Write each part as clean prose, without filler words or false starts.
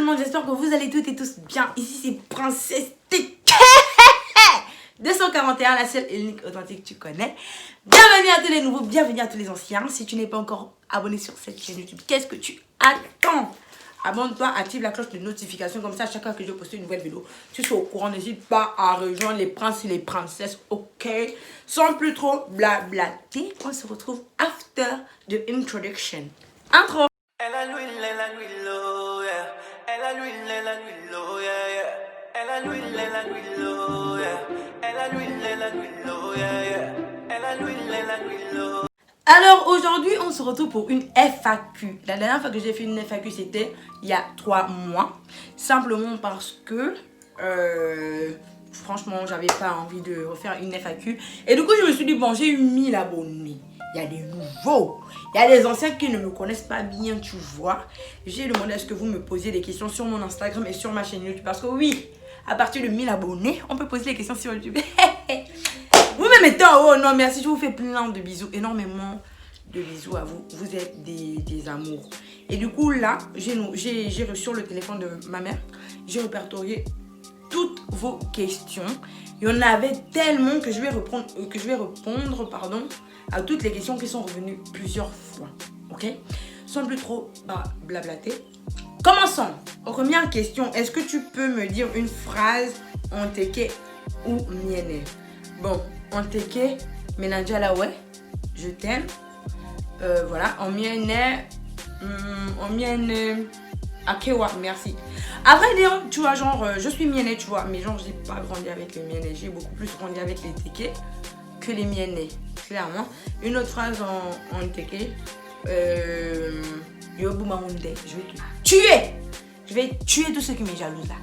le monde, j'espère que vous allez toutes et tous bien. Ici c'est Princesse TK 241, la seule et unique authentique que tu connais. Bienvenue à tous les nouveaux, bienvenue à tous les anciens. Si tu n'es pas encore abonné sur cette chaîne YouTube, qu'est-ce que tu attends? Abonne-toi, active la cloche de notification, comme ça, chaque fois que je poste une nouvelle vidéo, tu sois au courant. N'hésite pas à rejoindre les princes et les princesses, ok? Sans plus trop blablater, on se retrouve after the introduction. Intro. Elle a l'huile, oh yeah. Elle a l'huile, oh yeah, yeah. Elle a l'huile, oh yeah. Elle a l'huile, oh yeah, yeah. Elle a l'huile, oh. Alors aujourd'hui, on se retrouve pour une FAQ. La dernière fois que j'ai fait une FAQ, c'était il y a 3 mois. Simplement parce que, franchement, j'avais pas envie de refaire une FAQ. Et du coup, je me suis dit, bon, j'ai eu 1000 abonnés. Il y a des nouveaux. Il y a des anciens qui ne me connaissent pas bien, tu vois. J'ai demandé à ce que vous me posiez des questions sur mon Instagram et sur ma chaîne YouTube. Parce que oui, à partir de 1000 abonnés, on peut poser des questions sur YouTube. Vous me mettez en haut, non merci, je vous fais plein de bisous, énormément de bisous à vous. Vous êtes des amours. Et du coup là, j'ai reçu sur le téléphone de ma mère, j'ai répertorié toutes vos questions. Il y en avait tellement que je vais répondre à toutes les questions qui sont revenues plusieurs fois. Ok? Sans plus trop blablater. Commençons. Première question, est-ce que tu peux me dire une phrase en teke ou mienne? Bon, en teke, menadjala ouais, je t'aime. Voilà, en mienne, akewa, merci. Après, dire, tu vois, genre, je suis mienne, tu vois, mais genre, j'ai pas grandi avec les miennes. J'ai beaucoup plus grandi avec les teke que les miennes, clairement. Une autre phrase en teke, Yobu Maounde, je vais te tuer. Je vais tuer tous ceux qui me jalousent là.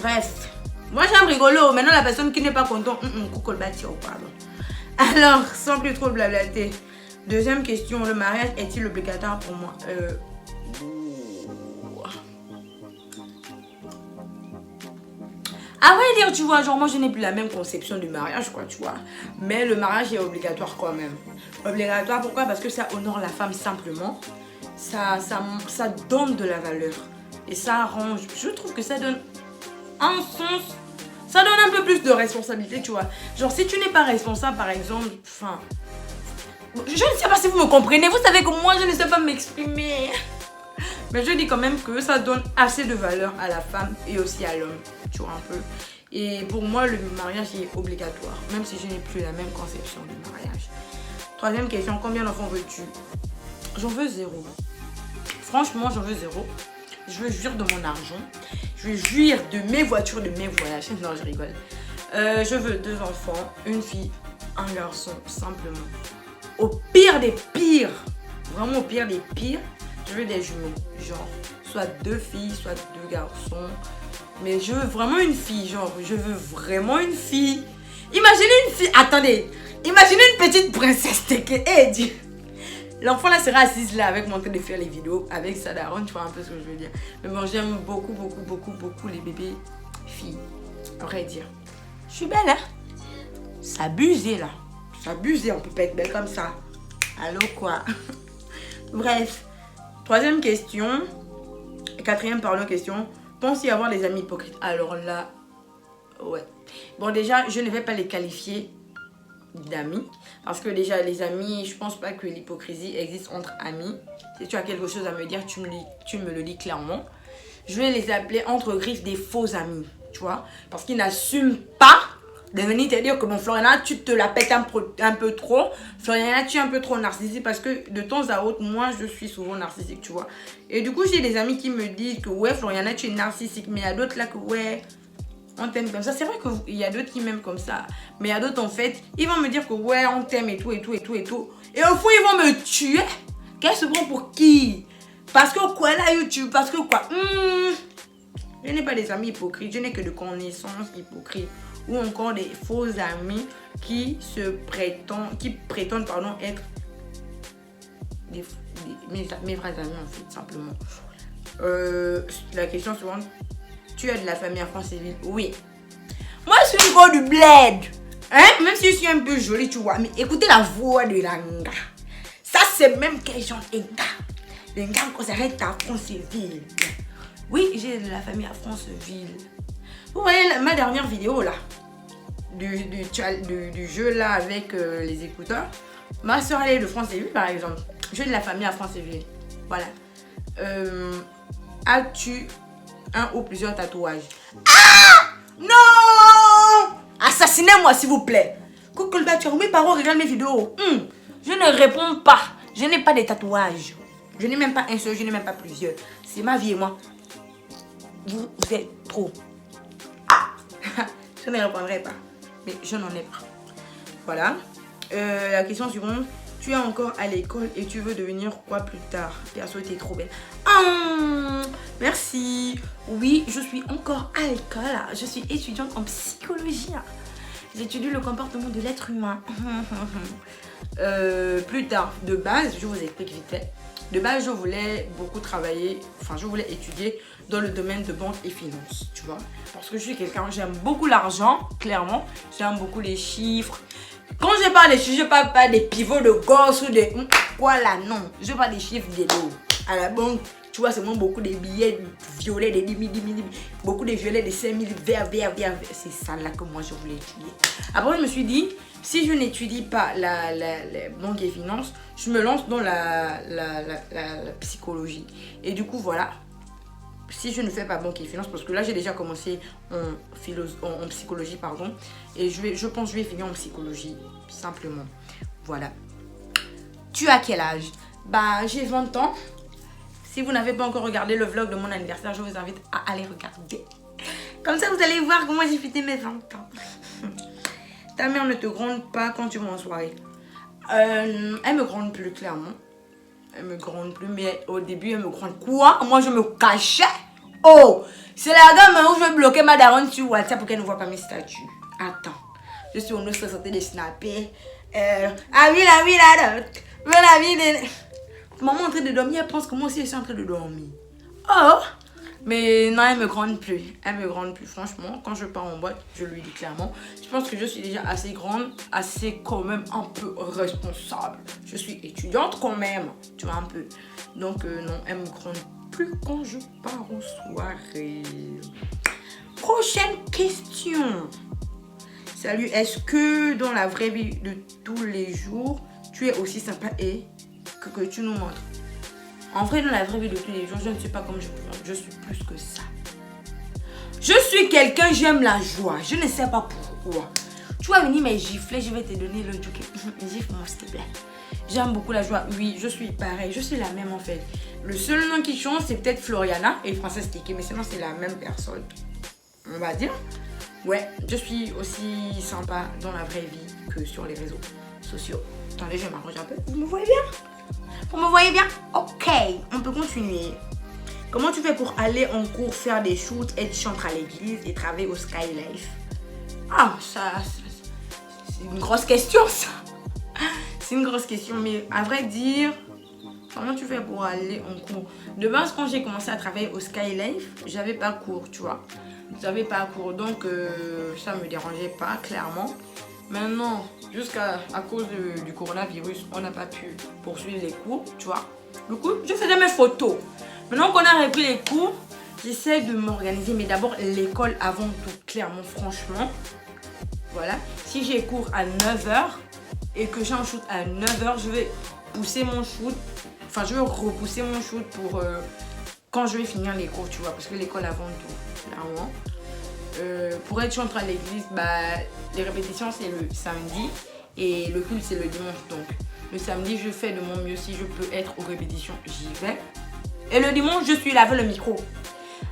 Bref. Moi j'aime rigolo, maintenant la personne qui n'est pas content, pardon. Alors, sans plus trop blablater, deuxième question, le mariage est-il obligatoire pour moi? À vrai dire, tu vois, genre moi je n'ai plus la même conception du mariage, quoi, tu vois. Mais le mariage est obligatoire quand même. Obligatoire, pourquoi? Parce que ça honore la femme simplement. Ça donne de la valeur. Et ça arrange, je trouve que ça donne un sens. Ça donne un peu plus de responsabilité, tu vois. Genre, si tu n'es pas responsable, par exemple, enfin... Je ne sais pas si vous me comprenez. Vous savez que moi, je ne sais pas m'exprimer. Mais je dis quand même que ça donne assez de valeur à la femme et aussi à l'homme, tu vois, un peu. Et pour moi, le mariage est obligatoire, même si je n'ai plus la même conception du mariage. Troisième question, combien d'enfants veux-tu? J'en veux 0. Franchement, j'en veux 0. Je veux jouir de mon argent. Je veux jouir de mes voitures, de mes voyages. Non, je rigole. Je veux 2 enfants, une fille, un garçon, simplement. Au pire des pires, vraiment au pire des pires, je veux des jumeaux. Genre, soit 2 filles, soit 2 garçons. Mais je veux vraiment une fille, genre, je veux vraiment une fille. Imaginez une fille, attendez. Imaginez une petite princesse Teke. Eh, Dieu. L'enfant là sera assise là avec moi en train de faire les vidéos avec sa daronne, tu vois un peu ce que je veux dire. Mais bon, j'aime beaucoup les bébés filles, à vrai dire. Je suis belle, hein? S'abuser là. S'abuser, on peut pas être belle comme ça. Allô quoi? Bref. Troisième question. Quatrième, pardon, question. Pense-y avoir des amis hypocrites? Alors là, ouais. Bon déjà, je ne vais pas les qualifier d'amis, parce que déjà les amis, je pense pas que l'hypocrisie existe entre amis. Si tu as quelque chose à me dire, tu me le dis clairement. Je vais les appeler entre griffes des faux amis, tu vois, parce qu'ils n'assument pas de venir te dire que bon Floriana, tu te la pètes un peu trop. Floriana, tu es un peu trop narcissique, parce que de temps à autre, moi je suis souvent narcissique, tu vois. Et du coup, j'ai des amis qui me disent que ouais Floriana, tu es narcissique, mais il y a d'autres là que ouais, on t'aime comme ça. C'est vrai qu'il y a d'autres qui m'aiment comme ça. Mais il y a d'autres en fait, ils vont me dire que ouais, on t'aime et tout. Et au fond, ils vont me tuer. Qu'est-ce que prend pour qui? Parce que quoi là, YouTube? Parce que quoi? Je n'ai pas des amis hypocrites. Je n'ai que de connaissances hypocrites. Ou encore des faux amis qui prétendent être mes vrais amis en fait, simplement. La question suivante. Tu as de la famille en France civile? Oui. Moi, je suis une go du bled. Hein? Même si je suis un peu jolie, tu vois. Mais écoutez la voix de l'anga. Ça, c'est même quel genre de gars. Les gars, on s'arrête à Franceville. Oui, j'ai de la famille à Franceville. Vous voyez ma dernière vidéo là, du jeu là avec les écouteurs. Ma soeur elle est de Franceville par exemple. J'ai de la famille à Franceville. Voilà. As-tu un ou plusieurs tatouages? Ah! Non! Assassinez-moi s'il vous plaît. Coucou le bâtiment, mes parents regardent mes vidéos. Je ne réponds pas. Je n'ai pas de tatouages. Je n'ai même pas un seul, je n'ai même pas plusieurs. C'est ma vie et moi. Vous êtes trop. Je ne répondrai pas. Mais je n'en ai pas. Voilà. La question suivante. Tu es encore à l'école et tu veux devenir quoi plus tard? Perso, t'es trop belle. Merci. Oui, je suis encore à l'école. Je suis étudiante en psychologie. J'étudie le comportement de l'être humain. Plus tard, de base, je vous explique vite fait. De base, je voulais beaucoup travailler, enfin, je voulais étudier dans le domaine de banque et finance, tu vois. Parce que je suis quelqu'un, j'aime beaucoup l'argent, clairement. J'aime beaucoup les chiffres. Quand je parle des chiffres, je parle pas des pivots de gosse ou des... Quoi là, non. Je parle des chiffres des dos. À la banque, tu vois, c'est moi beaucoup des billets violets, des 10 000, beaucoup de violets, des 5 000, verts. C'est ça là que moi je voulais étudier. Après, je me suis dit, si je n'étudie pas la banque et finance, je me lance dans la psychologie. Et du coup, voilà. Si je ne fais pas banque et finance, parce que là j'ai déjà commencé en psychologie, pardon, et je pense que je vais finir en psychologie, simplement. Voilà. Tu as quel âge? Bah, j'ai 20 ans. Si vous n'avez pas encore regardé le vlog de mon anniversaire, je vous invite à aller regarder. Comme ça, vous allez voir comment j'ai fêté mes 20 ans. Ta mère ne te gronde pas quand tu vas en soirée? Elle me gronde plus, clairement. Elle me gronde plus, mais au début, elle me gronde quoi? Moi, je me cachais. Oh, c'est la gamme où je vais bloquer ma daronne sur WhatsApp pour qu'elle ne voit pas mes statuts. Attends, je suis en train de snapper. Ah oui, la vie. Maman est en train de dormir, elle pense que moi aussi je suis en train de dormir. Oh, mais non, elle me gronde plus. Elle me gronde plus, franchement. Quand je pars en boîte, je lui dis clairement. Je pense que je suis déjà assez grande, assez quand même un peu responsable. Je suis étudiante quand même, tu vois un peu. Donc non, elle me gronde plus quand je pars en soirée. Prochaine question. Salut, est-ce que dans la vraie vie de tous les jours, tu es aussi sympa et que tu nous montres? En vrai, dans la vraie vie de tous les jours, je ne suis pas comme je suis plus que ça. Je suis quelqu'un, j'aime la joie. Je ne sais pas pourquoi. Tu vas venir me gifler, je vais te donner le joker. Gifle-moi s'il te plaît. J'aime beaucoup la joie. Oui, je suis pareil. Je suis la même en fait. Le seul nom qui change, c'est peut-être Floriana et Princesse Kiki. Mais sinon, c'est la même personne. On va dire. Ouais, je suis aussi sympa dans la vraie vie que sur les réseaux sociaux. Attendez, je m'arrange un peu. Vous me voyez bien? Vous me voyez bien? Ok, on peut continuer. Comment tu fais pour aller en cours, faire des shoots, être chantre à l'église et travailler au Sky Life? Ah, ça c'est une grosse question, ça. C'est une grosse question, mais à vrai dire, comment tu fais pour aller en cours? De base, quand j'ai commencé à travailler au Sky Life, j'avais pas cours, tu vois. J'avais pas cours, donc ça me dérangeait pas, clairement. Maintenant, jusqu'à cause du coronavirus, on n'a pas pu poursuivre les cours, tu vois. Du coup, je faisais mes photos. Maintenant qu'on a repris les cours, j'essaie de m'organiser. Mais d'abord, l'école avant tout, clairement, franchement. Voilà. Si j'ai cours à 9h et que j'ai un shoot à 9h, je vais pousser mon shoot. Enfin, je vais repousser mon shoot pour quand je vais finir les cours, tu vois. Parce que l'école avant tout, clairement. Pour être chantre à l'église, bah, les répétitions c'est le samedi et le culte c'est le dimanche. Donc le samedi je fais de mon mieux, si je peux être aux répétitions j'y vais. Et le dimanche je suis là avec le micro.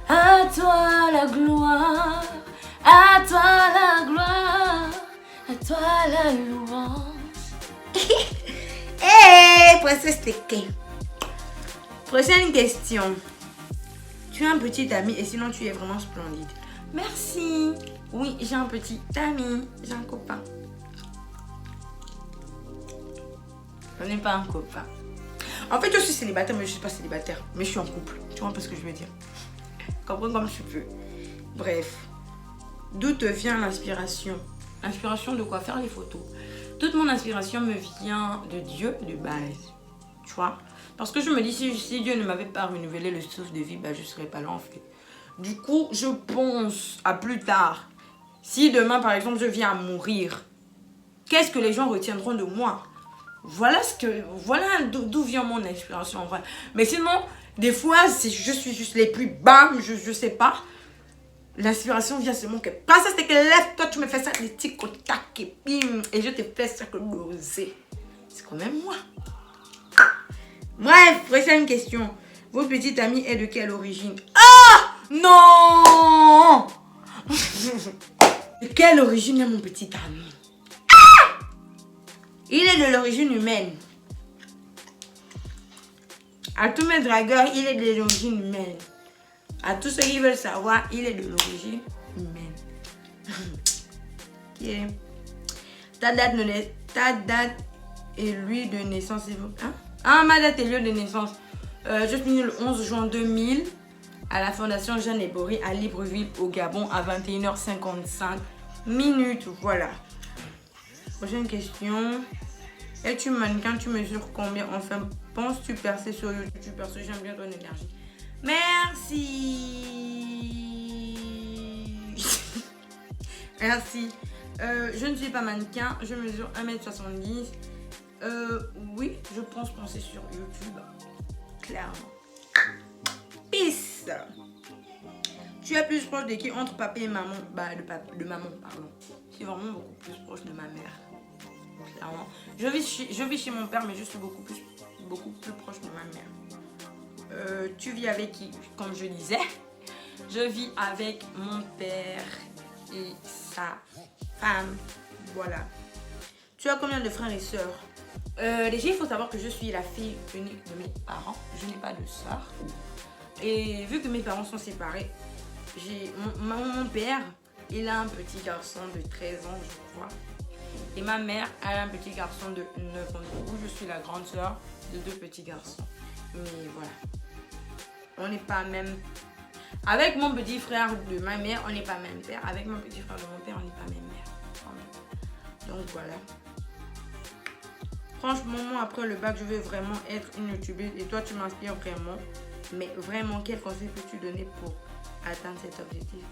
À toi la gloire, à toi la gloire, à toi la louange. Hey, princesse Teke. Prochaine question. Tu as un petit ami et sinon tu es vraiment splendide. Merci. Oui, j'ai un petit ami. J'ai un copain. Je n'ai pas un copain. En fait, je suis célibataire, mais je ne suis pas célibataire. Mais je suis en couple. Tu vois un peu ce que je veux dire? Comprends comme tu peux. Bref. D'où te vient l'inspiration? L'inspiration de quoi? Faire les photos. Toute mon inspiration me vient de Dieu de base. Tu vois? Parce que je me dis, si Dieu ne m'avait pas renouvelé le souffle de vie, bah, je ne serais pas là en fait. Du coup, je pense à plus tard. Si demain, par exemple, je viens à mourir, qu'est-ce que les gens retiendront de moi? Voilà d'où vient mon inspiration en vrai. Mais sinon, des fois, je suis juste les plus bas, je sais pas. L'inspiration vient seulement que passe, c'est que lève-toi, tu me fais ça, les tic au tac et bim, et je te fais ça que l'oser. C'est quand même moi. Bref, prochaine question. Votre petite amie est de quelle origine? Ah non. De quelle origine est mon petit ami? Il est de l'origine humaine. À tous mes dragueurs, il est de l'origine humaine. À tous ceux qui veulent savoir, il est de l'origine humaine. Okay. Ta date et lieu de naissance, s'il vous plaît. Ah, ma date et lieu de naissance. Je suis née le 11 juin 2000 à la Fondation Jeanne Ebori à Libreville, au Gabon, à 21h55 minutes. Voilà. Prochaine question. Es-tu mannequin? Tu mesures combien? Enfin, penses-tu percer sur YouTube? Parce que j'aime bien ton énergie. Merci. Merci. Je ne suis pas mannequin. Je mesure 1m70. Oui, je pense penser sur YouTube. Clairement. Peace. Tu es plus proche de qui entre papa et maman? Bah, de maman, pardon. Je suis vraiment beaucoup plus proche de ma mère. Clairement. Je vis chez mon père, mais je suis beaucoup plus proche de ma mère. Tu vis avec qui? Comme je disais, je vis avec mon père et sa femme. Voilà. Tu as combien de frères et sœurs? Déjà, il faut savoir que je suis la fille unique de mes parents. Je n'ai pas de sœur. Et vu que mes parents sont séparés, mon père, il a un petit garçon de 13 ans, je crois. Et ma mère a un petit garçon de 9 ans. Du coup, je suis la grande sœur de 2 petits garçons. Mais voilà. On n'est pas même... Avec mon petit frère de ma mère, on n'est pas même père. Avec mon petit frère de mon père, on n'est pas même mère. Donc voilà. Franchement, moi, après le bac, je veux vraiment être une youtubeuse. Et toi, tu m'inspires vraiment. Mais vraiment, quel conseil peux-tu donner pour atteindre cet objectif?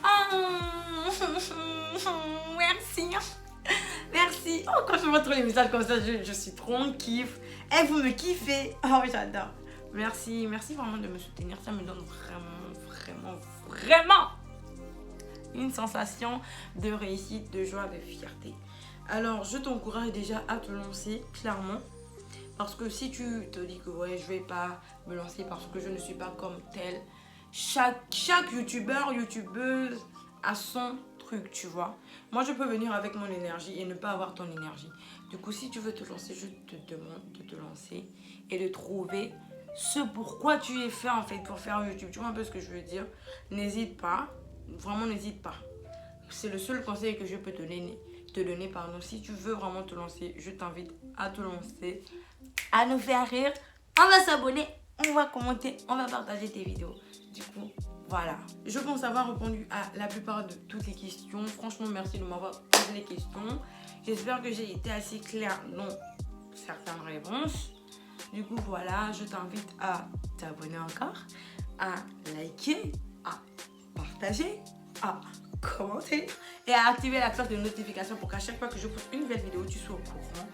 Oh, merci. Merci. Oh, quand je vois trop les messages comme ça, je suis trop en kiff. Et vous me kiffez. Oh, j'adore. Merci. Merci vraiment de me soutenir. Ça me donne vraiment une sensation de réussite, de joie, de fierté. Alors, je t'encourage déjà à te lancer, clairement. Parce que si tu te dis que ouais, je vais pas me lancer parce que je ne suis pas comme tel, chaque youtubeur, youtubeuse a son truc, tu vois. Moi, je peux venir avec mon énergie et ne pas avoir ton énergie. Du coup, si tu veux te lancer, je te demande de te lancer et de trouver ce pourquoi tu es fait en fait pour faire YouTube. Tu vois un peu ce que je veux dire? N'hésite pas, vraiment n'hésite pas. C'est le seul conseil que je peux te donner. Si tu veux vraiment te lancer, je t'invite à te lancer, à nous faire rire. On va s'abonner, on va commenter, on va partager tes vidéos. Du coup, voilà. Je pense avoir répondu à la plupart de toutes les questions. Franchement, merci de m'avoir posé les questions. J'espère que j'ai été assez claire dans certaines réponses. Du coup, voilà, je t'invite à t'abonner encore, à liker, à partager, à commenter et à activer la cloche de notification pour qu'à chaque fois que je poste une nouvelle vidéo, tu sois au courant.